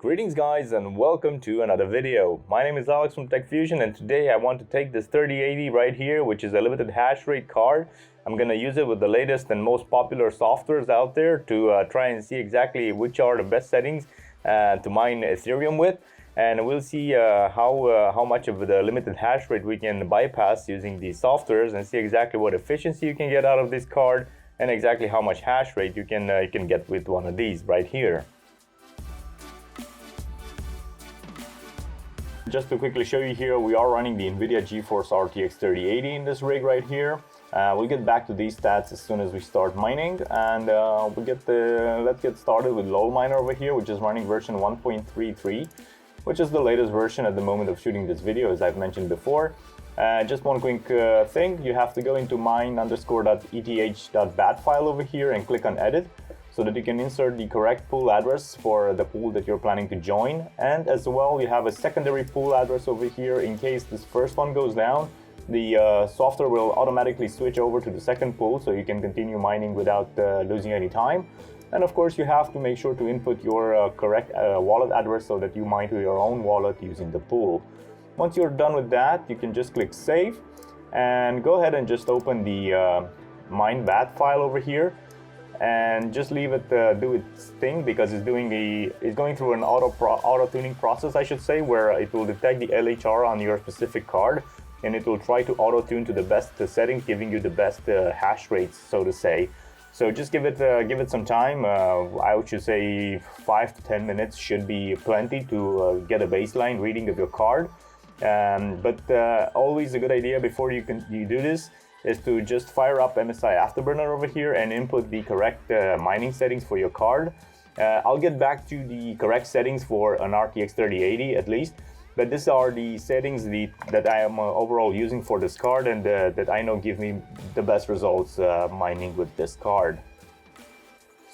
Greetings guys and welcome to another video. My name is Alex from TechFusion and today I want to take this 3080 right here, which is a limited hash rate card. I'm going to use it with the latest and most popular softwares out there to try and see exactly which are the best settings to mine Ethereum with. And we'll see how much of the limited hash rate we can bypass using these softwares and see exactly what efficiency you can get out of this card and exactly how much hash rate you can get with one of these right here. Just to quickly show you here, we are running the NVIDIA GeForce RTX 3080 in this rig right here. We'll get back to these stats as soon as we start mining, and let's get started with LolMiner over here, which is running version 1.33, which is the latest version at the moment of shooting this video, as I've mentioned before. Just one quick thing, you have to go into mine_eth.bat file over here and click on edit, so that you can insert the correct pool address for the pool that you're planning to join. And as well, you have a secondary pool address over here in case this first one goes down. The software will automatically switch over to the second pool, so you can continue mining without losing any time. And of course, you have to make sure to input your correct wallet address so that you mine to your own wallet using the pool. Once you're done with that, you can just click save and go ahead and just open the mine.bat file over here. And just leave it do its thing, because it's going through an auto tuning process, I should say, where it will detect the LHR on your specific card and it will try to auto tune to the best settings, giving you the best hash rates, so to say. So just give it some time. I should say 5 to 10 minutes should be plenty to get a baseline reading of your card. But always a good idea before you do this is to just fire up MSI Afterburner over here and input the correct mining settings for your card. I'll get back to the correct settings for an RTX 3080 at least, but these are the settings that I am overall using for this card and that I know give me the best results mining with this card.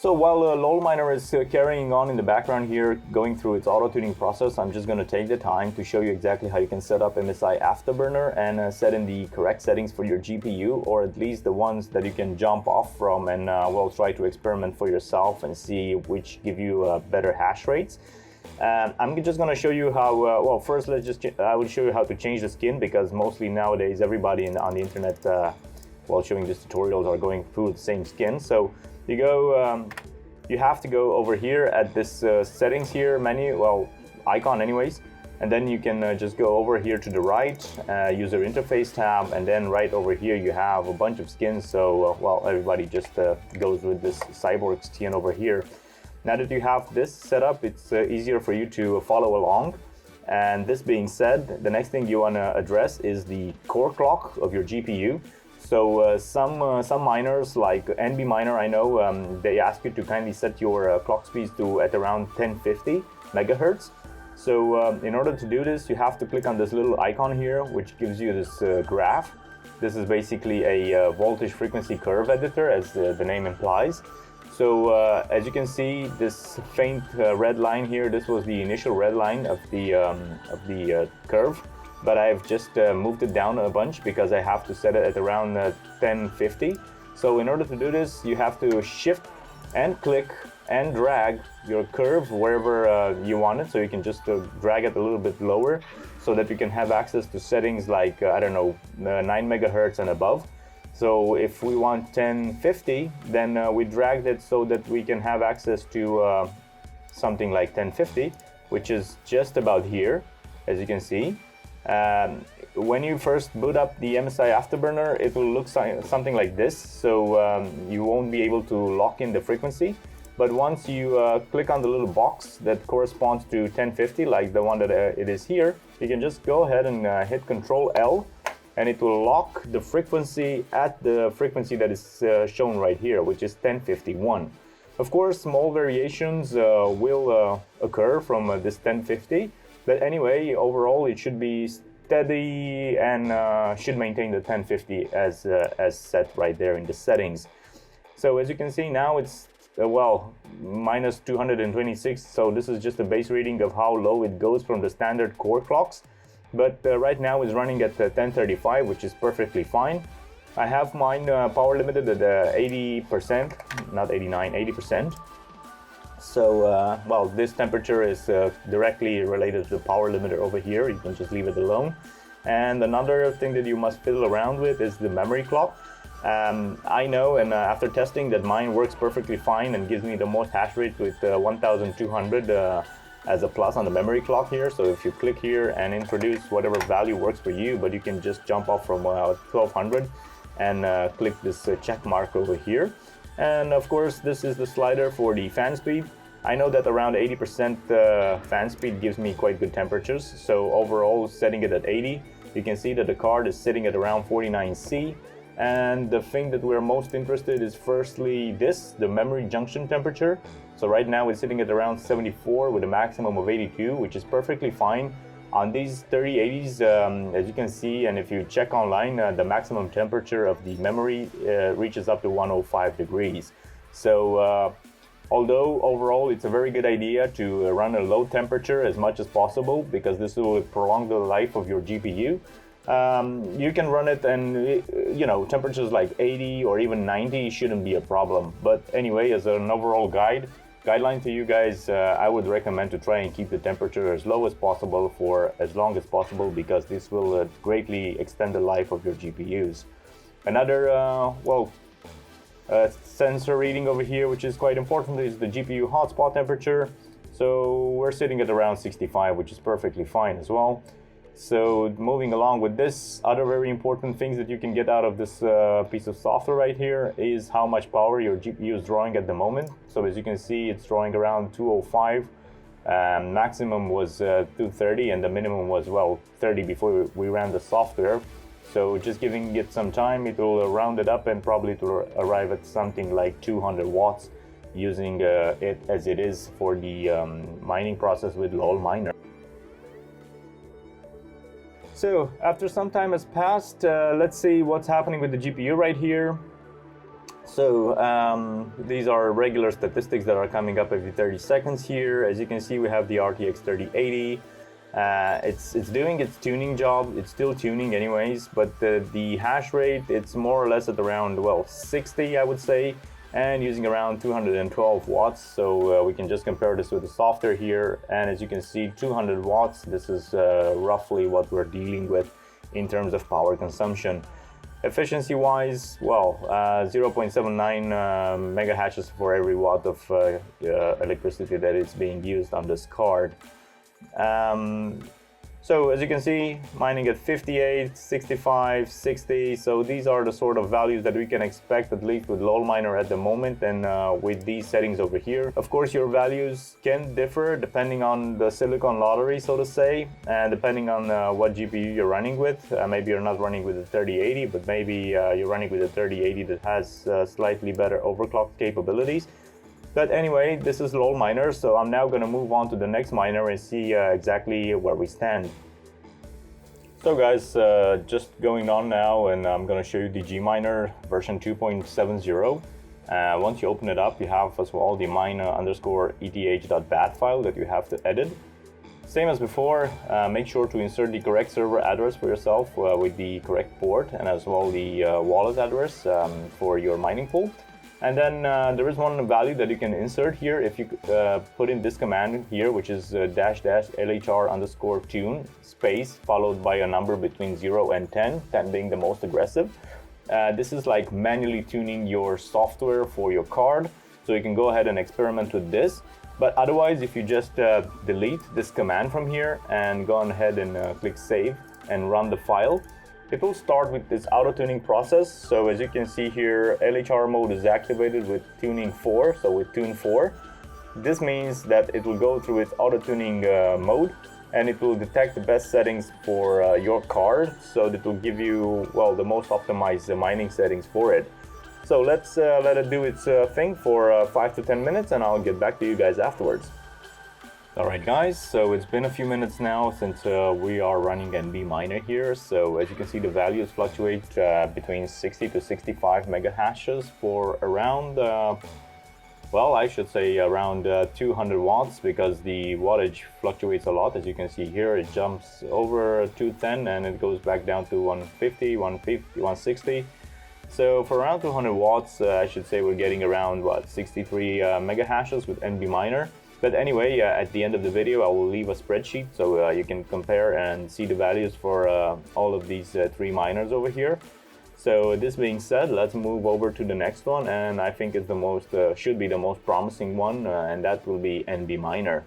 So while LolMiner is carrying on in the background here, going through its auto-tuning process, I'm just going to take the time to show you exactly how you can set up MSI Afterburner and set in the correct settings for your GPU, or at least the ones that you can jump off from and well, try to experiment for yourself and see which give you better hash rates. I'm just going to show you how, well, first I will show you how to change the skin, because mostly nowadays everybody on the internet while showing these tutorials are going through the same skin. So you have to go over here at this settings here menu, well, icon anyways, and then you can just go over here to the right, user interface tab, and then right over here you have a bunch of skins. So well, everybody just goes with this cyborg skin over here. Now that you have this set up, it's easier for you to follow along. And this being said, the next thing you want to address is the core clock of your GPU. So some miners like NBminer, I know, they ask you to kindly set your clock speeds to at around 1050 megahertz. So in order to do this, you have to click on this little icon here, which gives you this graph. This is basically a voltage frequency curve editor, as the name implies. So as you can see, this faint red line here, this was the initial red line of the curve. But I've just moved it down a bunch because I have to set it at around 1050. So in order to do this, you have to shift and click and drag your curve wherever you want it. So you can just drag it a little bit lower so that you can have access to settings like, I don't know, 9 megahertz and above. So if we want 1050, then we dragged it so that we can have access to something like 1050, which is just about here, as you can see. When you first boot up the MSI Afterburner, it will look something like this, so you won't be able to lock in the frequency. But once you click on the little box that corresponds to 1050, like the one that it is here, you can just go ahead and hit Control L, and it will lock the frequency at the frequency that is shown right here, which is 1051. Of course, small variations will occur from this 1050. But anyway, overall, it should be steady and should maintain the 1050 as set right there in the settings. So as you can see now, it's well, minus 226. So this is just a base reading of how low it goes from the standard core clocks. But right now it's running at 1035, which is perfectly fine. I have mine power limited at 80%, not 89, 80%. So, well, this temperature is directly related to the power limiter over here. You can just leave it alone. And another thing that you must fiddle around with is the memory clock. I know, and after testing, that mine works perfectly fine and gives me the most hash rate with 1200 as a plus on the memory clock here. So if you click here and introduce whatever value works for you, but you can just jump off from 1200 and click this check mark over here. And of course, this is the slider for the fan speed. I know that around 80% fan speed gives me quite good temperatures. So overall, setting it at 80, you can see that the card is sitting at around 49C. And the thing that we're most interested is firstly the memory junction temperature. So right now it's sitting at around 74 with a maximum of 82, which is perfectly fine. On these 3080s, as you can see, and if you check online, the maximum temperature of the memory reaches up to 105 degrees. So although overall it's a very good idea to run a low temperature as much as possible, because this will prolong the life of your GPU, you can run it, and temperatures like 80 or even 90 shouldn't be a problem. But anyway, as an overall guideline to you guys, I would recommend to try and keep the temperature as low as possible for as long as possible, because this will greatly extend the life of your GPUs. Another sensor reading over here, which is quite important, is the GPU hotspot temperature. So we're sitting at around 65, which is perfectly fine as well. So moving along with this, other very important things that you can get out of this piece of software right here is how much power your GPU is drawing at the moment. So as you can see, it's drawing around 205. Maximum was 230, and the minimum was, 30 before we ran the software. So just giving it some time, it will round it up and probably it will arrive at something like 200 watts using it as it is for the mining process with LolMiner. So after some time has passed, let's see what's happening with the GPU right here. So these are regular statistics that are coming up every 30 seconds here. As you can see, we have the RTX 3080. It's doing its tuning job. It's still tuning anyways, but the hash rate, it's more or less at around 60, I would say, and using around 212 watts. So we can just compare this with the software here, and as you can see, 200 watts, this is roughly what we're dealing with in terms of power consumption. Efficiency wise, 0.79 mega hashes for every watt of electricity that is being used on this card. So as you can see, mining at 58, 65, 60. So these are the sort of values that we can expect, at least with LolMiner at the moment, and with these settings over here. Of course, your values can differ depending on the silicon lottery, so to say, and depending on what GPU you're running with. Maybe you're not running with a 3080, but maybe you're running with a 3080 that has slightly better overclock capabilities. But anyway, this is LolMiner, so I'm now going to move on to the next miner and see exactly where we stand. So guys, just going on now, and I'm going to show you the Gminer version 2.70. Once you open it up, you have as well the mine_eth.bat file that you have to edit. Same as before, make sure to insert the correct server address for yourself with the correct port, and as well the wallet address for your mining pool. And then there is one value that you can insert here if you put in this command here, which is --LHR_tune space followed by a number between 0 and 10, 10 being the most aggressive. This is like manually tuning your software for your card, so you can go ahead and experiment with this. But otherwise, if you just delete this command from here and go ahead and click save and run the file, it will start with this auto-tuning process. So as you can see here, LHR mode is activated with tuning 4, so with tune 4. This means that it will go through its auto-tuning mode, and it will detect the best settings for your card, so that will give you, the most optimized mining settings for it. So let's let it do its thing for 5 to 10 minutes, and I'll get back to you guys afterwards. Alright guys, so it's been a few minutes now since we are running NBminer here. So as you can see, the values fluctuate between 60 to 65 mega hashes for around, I should say around 200 watts, because the wattage fluctuates a lot. As you can see here, it jumps over 210 and it goes back down to 150, 160. So for around 200 watts, I should say we're getting around, what, 63 mega hashes with NBminer. But anyway, at the end of the video, I will leave a spreadsheet so you can compare and see the values for all of these three miners over here. So this being said, let's move over to the next one, and I think it's the most, should be the most promising one, and that will be NBminer.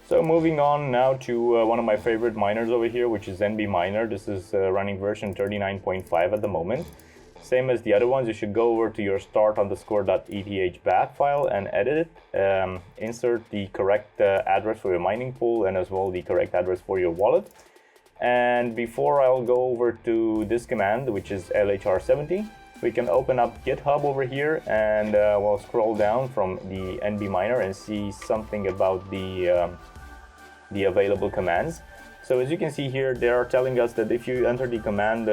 So moving on now to one of my favorite miners over here, which is NBminer. This is running version 39.5 at the moment. Same as the other ones, you should go over to your start_.eth bat file and edit it. Insert the correct address for your mining pool and as well the correct address for your wallet. And before I'll go over to this command, which is LHR70, we can open up GitHub over here and we'll scroll down from the NBminer and see something about the available commands. So as you can see here, they are telling us that if you enter the command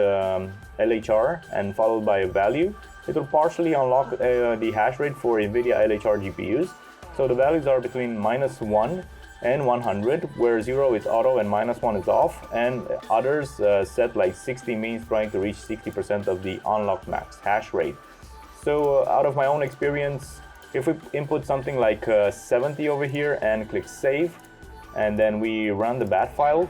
LHR and followed by a value, it will partially unlock the hash rate for NVIDIA LHR GPUs. So the values are between -1 and 100, where 0 is auto and -1 is off, and others set like 60 means trying to reach 60% of the unlocked max hash rate. So out of my own experience, if we input something like 70 over here and click save, and then we run the bat file,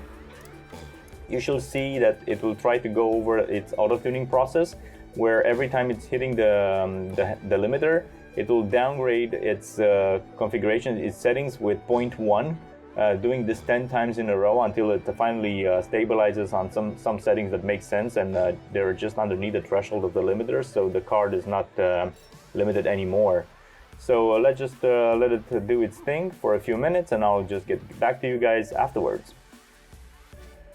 you shall see that it will try to go over its auto-tuning process, where every time it's hitting the limiter, it will downgrade its configuration, its settings with 0.1, doing this 10 times in a row until it finally stabilizes on some settings that make sense, and they're just underneath the threshold of the limiter, so the card is not limited anymore. So let's just let it do its thing for a few minutes, and I'll just get back to you guys afterwards.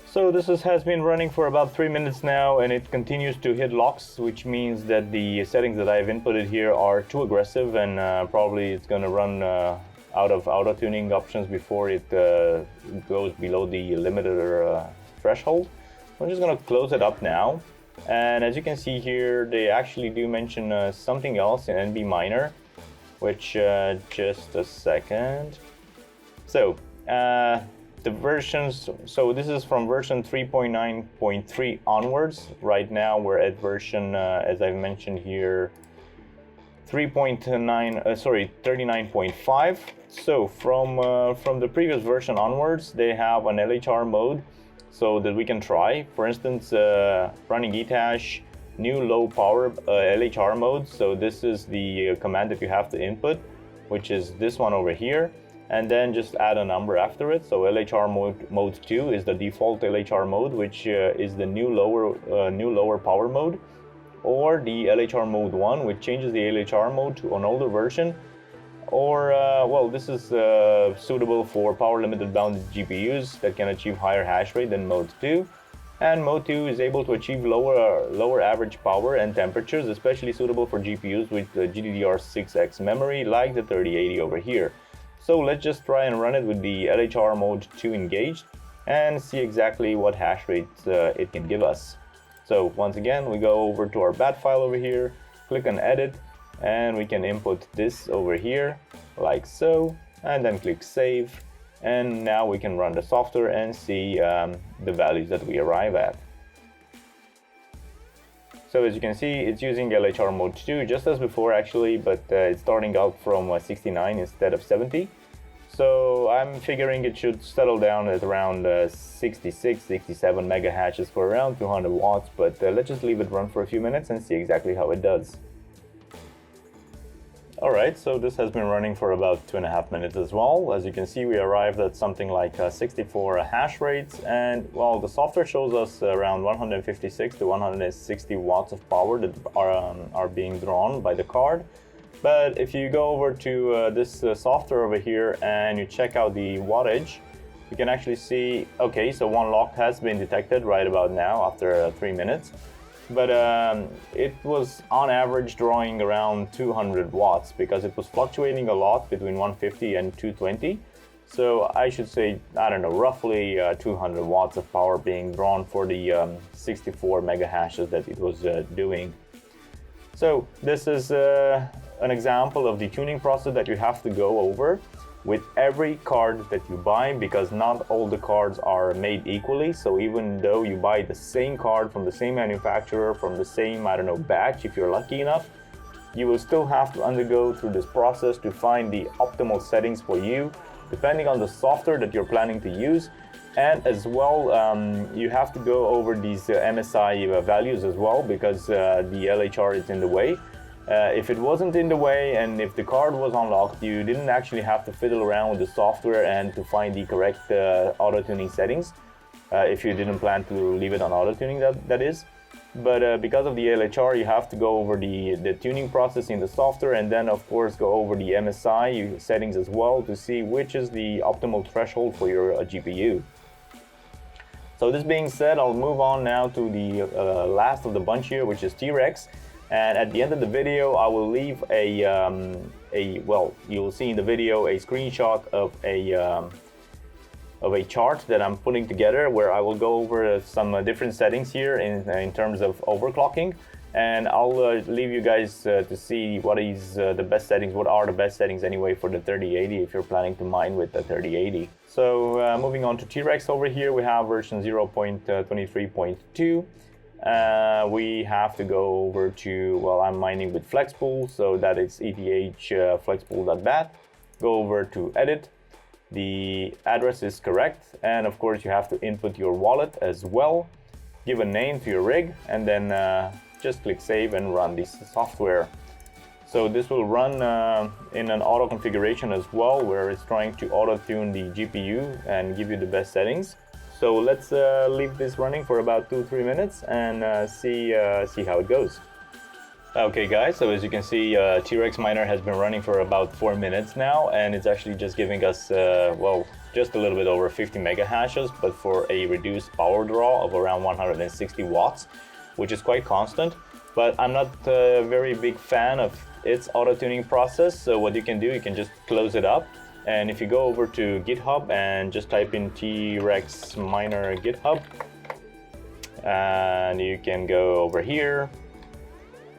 So this has been running for about 3 minutes now, and it continues to hit locks, which means that the settings that I've inputted here are too aggressive, and probably it's going to run out of auto-tuning options before it goes below the limiter threshold. I'm just going to close it up now, and as you can see here, they actually do mention something else in NBminer, which just a second. So the versions, so this is from version 3.9.3 onwards. Right now we're at version, as I've mentioned here, 39.5. So from the previous version onwards, they have an LHR mode so that we can try. For instance, running Ethash, new low power LHR mode. So this is the command that you have to input, which is this one over here, and then just add a number after it. So LHR mode 2 is the default LHR mode, which is the new lower power mode, or the LHR mode 1, which changes the LHR mode to an older version, or well, this is suitable for power limited bounded GPUs that can achieve higher hash rate than mode 2. And mode 2 is able to achieve lower average power and temperatures, especially suitable for GPUs with GDDR6X memory like the 3080 over here. So let's just try and run it with the LHR mode 2 engaged and see exactly what hash rate it can give us. So once again, we go over to our bat file over here, click on edit, and we can input this over here like so, and then click save. And now we can run the software and see the values that we arrive at. So as you can see, it's using LHR mode 2 just as before actually, but it's starting out from 69 instead of 70. So I'm figuring it should settle down at around 66, 67 mega hashes for around 200 watts, but let's just leave it run for a few minutes and see exactly how it does. Alright, so this has been running for about 2.5 minutes as well. As you can see, we arrived at something like 64 hash rates, and well, the software shows us around 156 to 160 watts of power that are being drawn by the card. But if you go over to this software over here and you check out the wattage, you can actually see, okay, so one lock has been detected right about now after 3 minutes. But it was on average drawing around 200 watts because it was fluctuating a lot between 150 and 220. So I should say, I don't know, roughly 200 watts of power being drawn for the 64 mega hashes that it was doing. So this is an example of the tuning process that you have to go over. with every card that you buy, because not all the cards are made equally. So even though you buy the same card from the same manufacturer, from the same, I don't know, batch, if you're lucky enough, you will still have to undergo through this process to find the optimal settings for you, depending on the software that you're planning to use. And as well, you have to go over these MSI values as well, because the LHR is in the way. If it wasn't in the way and if the card was unlocked, you didn't actually have to fiddle around with the software and to find the correct auto-tuning settings, if you didn't plan to leave it on auto-tuning, that is. But because of the LHR, you have to go over the tuning process in the software, and then of course go over the MSI settings as well to see which is the optimal threshold for your GPU. So this being said, I'll move on now to the last of the bunch here, which is T-Rex. And at the end of the video, I will leave well, you will see in the video a screenshot of a chart that I'm putting together, where I will go over some different settings here in terms of overclocking. And I'll leave you guys to see what is the best settings, what are the best settings anyway for the 3080 if you're planning to mine with the 3080. So moving on to T-Rex over here, we have version 0.23.2. We have to go over to, well, I'm mining with FlexPool, so that is ETH flexpool.bat. Go over to edit. The address is correct, and of course you have to input your wallet as well. Give a name to your rig, and then just click save and run this software. So this will run in an auto configuration as well, where it's trying to auto tune the GPU and give you the best settings. So let's leave this running for about 2-3 minutes and see how it goes. Okay guys, so as you can see, T-Rex miner has been running for about 4 minutes now, and it's actually just giving us, well, just a little bit over 50 mega hashes, but for a reduced power draw of around 160 watts, which is quite constant. But I'm not a very big fan of its auto-tuning process, so what you can do, you can just close it up. And if you go over to GitHub and just type in T-Rex miner GitHub, and you can go over here,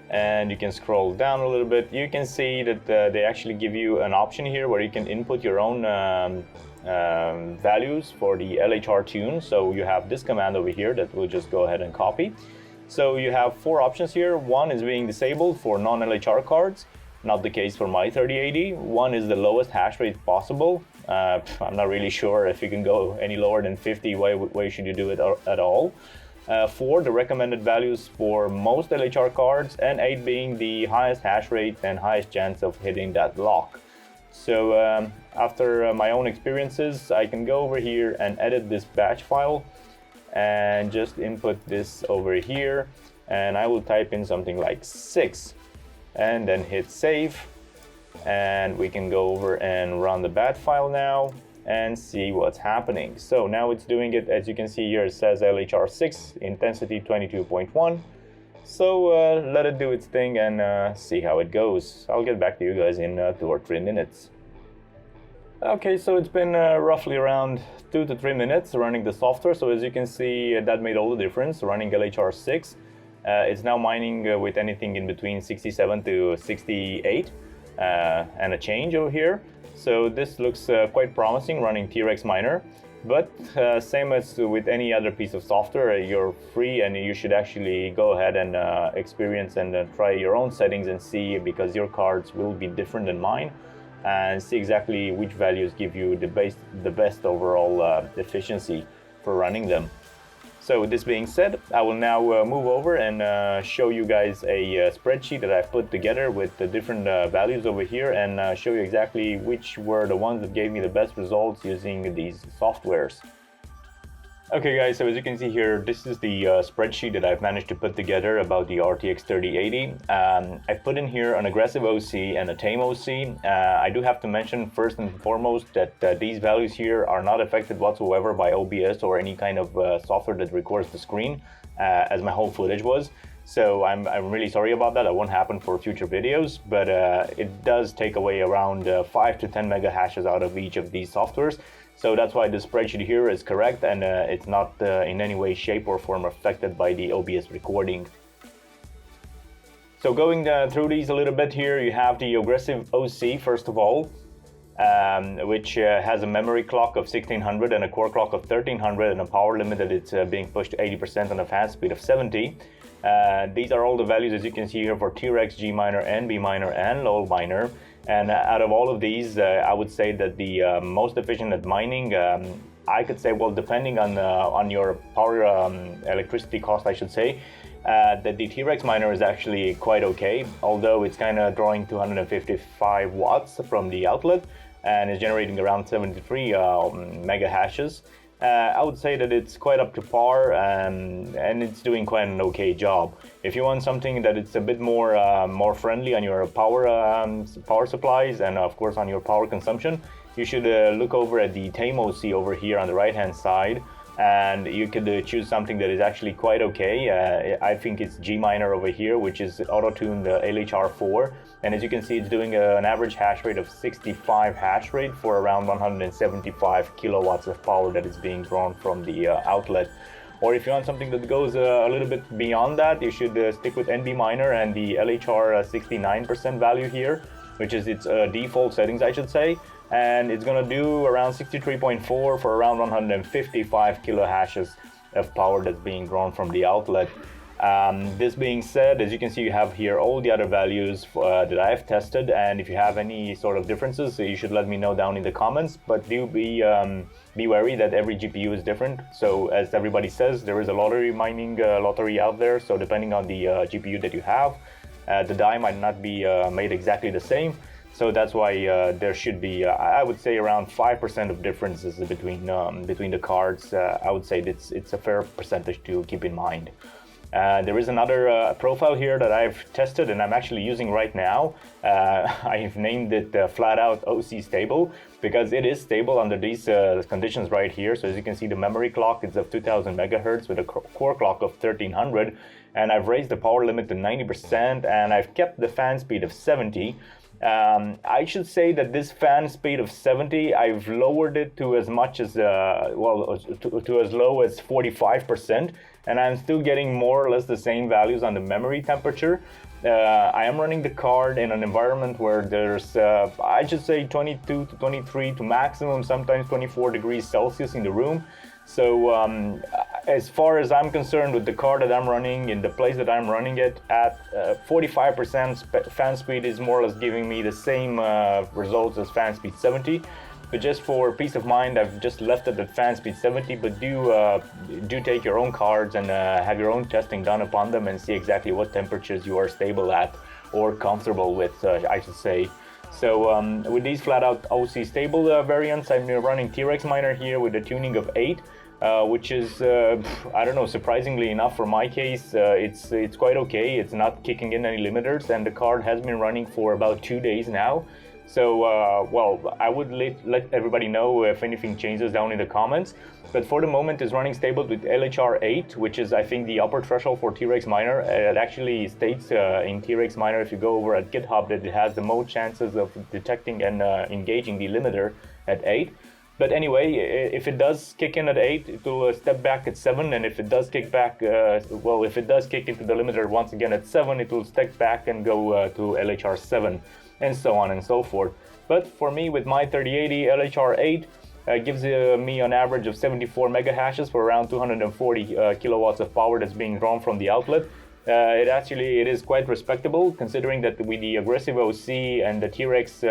and you can scroll down a little bit, you can see that they actually give you an option here where you can input your own values for the LHR tune. So you have this command over here that we'll just go ahead and copy. So you have 4 options here. One is being disabled for non-LHR cards. Not the case for my 3080. One is the lowest hash rate possible. I'm not really sure if you can go any lower than 50. Why should you do it at all? 4, the recommended values for most LHR cards, and 8 being the highest hash rate and highest chance of hitting that lock. So after my own experiences, I can go over here and edit this batch file and just input this over here, and I will type in something like 6 and then hit save, and we can go over and run the bat file now and see what's happening. So now it's doing it, as you can see here, it says LHR 6, intensity 22.1. So let it do its thing and see how it goes. I'll get back to you guys in 2 or 3 minutes. Okay, so it's been roughly around 2 to 3 minutes running the software. So as you can see, that made all the difference, running LHR 6. It's now mining with anything in between 67 to 68 and a change over here. So this looks quite promising running T-Rex miner, but same as with any other piece of software, you're free and you should actually go ahead and experience and try your own settings and see, because your cards will be different than mine, and see exactly which values give you the best overall efficiency for running them. So with this being said, I will now move over and show you guys a spreadsheet that I've put together with the different values over here, and show you exactly which were the ones that gave me the best results using these softwares. Okay guys, so as you can see here, this is the spreadsheet that I've managed to put together about the RTX 3080. I put in here an aggressive OC and a tame OC. I do have to mention first and foremost that these values here are not affected whatsoever by OBS or any kind of software that records the screen, as my whole footage was. So I'm really sorry about that. That won't happen for future videos, but it does take away around 5 to 10 mega hashes out of each of these softwares. So that's why the spreadsheet here is correct, and it's not in any way, shape or form affected by the OBS recording. So going through these a little bit here, you have the aggressive OC first of all. which has a memory clock of 1600 and a core clock of 1300 and a power limit that it's being pushed to 80% and a fan speed of 70. These are all the values, as you can see here, for T-Rex, Gminer, NBminer, and LolMiner. And out of all of these, I would say that the most efficient at mining, I could say, well, depending on your power electricity cost, I should say, that the T-Rex miner is actually quite okay, although it's kind of drawing 255 watts from the outlet and is generating around 73 mega hashes. I would say that it's quite up to par, and it's doing quite an okay job. If you want something that it's a bit more friendly on your power supplies and of course on your power consumption, you should look over at the Tame OC over here on the right hand side, and you could choose something that is actually quite okay. I think it's Gminer over here, which is auto-tuned Lhr 4, and as you can see, it's doing an average hash rate of 65 hash rate for around 175 kilowatts of power that is being drawn from the outlet. Or if you want something that goes a little bit beyond that, you should stick with NBminer and the Lhr 69% value here, which is its default settings, I should say. And it's going to do around 63.4 for around 155 kilo hashes of power that's being drawn from the outlet. This being said, as you can see, you have here all the other values that I've tested, and if you have any sort of differences, you should let me know down in the comments. But do be wary that every GPU is different. So as everybody says, there is a lottery out there. So depending on the GPU that you have, the die might not be made exactly the same. So that's why there should be, I would say, around 5% of differences between the cards. I would say it's a fair percentage to keep in mind. There is another profile here that I've tested and I'm actually using right now. I've named it flat out OC stable because it is stable under these conditions right here. So as you can see, the memory clock is of 2000 megahertz with a core clock of 1300, and I've raised the power limit to 90% and I've kept the fan speed of 70. I should say that this fan speed of 70, I've lowered it to as much as, to as low as 45%, and I'm still getting more or less the same values on the memory temperature. I am running the card in an environment where there's, I should say 22 to 23 to maximum, sometimes 24 degrees Celsius in the room. So as far as I'm concerned with the card that I'm running in the place that I'm running it at, 45% fan speed is more or less giving me the same results as fan speed 70. But just for peace of mind, I've just left it at fan speed 70, but do take your own cards and have your own testing done upon them and see exactly what temperatures you are stable at or comfortable with, I should say. So with these flat out OC stable variants, I'm running T-Rex miner here with a tuning of 8, which is, I don't know, surprisingly enough for my case, it's quite okay. It's not kicking in any limiters, and the card has been running for about 2 days now. So, well, I would let everybody know if anything changes down in the comments. But for the moment, it's running stable with Lhr Eth, which is, I think, the upper threshold for T-Rex miner. It actually states in T-Rex miner, if you go over at GitHub, that it has the most chances of detecting and engaging the limiter at 8. But anyway, if it does kick in at 8, it will step back at 7, and if it does kick back, if it does kick into the limiter once again at 7, it will step back and go to Lhr 7, and so on and so forth. But for me, with my 3080 Lhr Eth, gives me an average of 74 mega hashes for around 240 kilowatts of power that's being drawn from the outlet. It is quite respectable, considering that with the aggressive OC and the T-Rex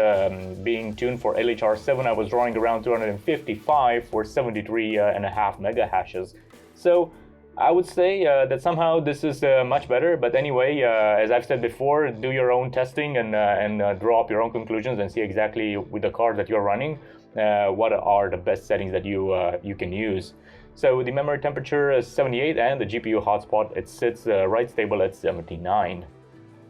being tuned for Lhr 7, I was drawing around 255 for 73.5 mega hashes. So I would say that somehow this is much better. But anyway, as I've said before, do your own testing and draw up your own conclusions and see exactly with the card that you're running what are the best settings that you can use. So the memory temperature is 78, and the GPU hotspot, it sits right stable at 79.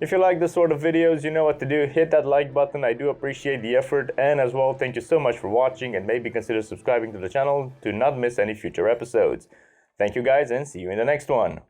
If you like this sort of videos, you know what to do. Hit that like button. I do appreciate the effort, and as well, thank you so much for watching, and maybe consider subscribing to the channel to not miss any future episodes. Thank you guys, and see you in the next one.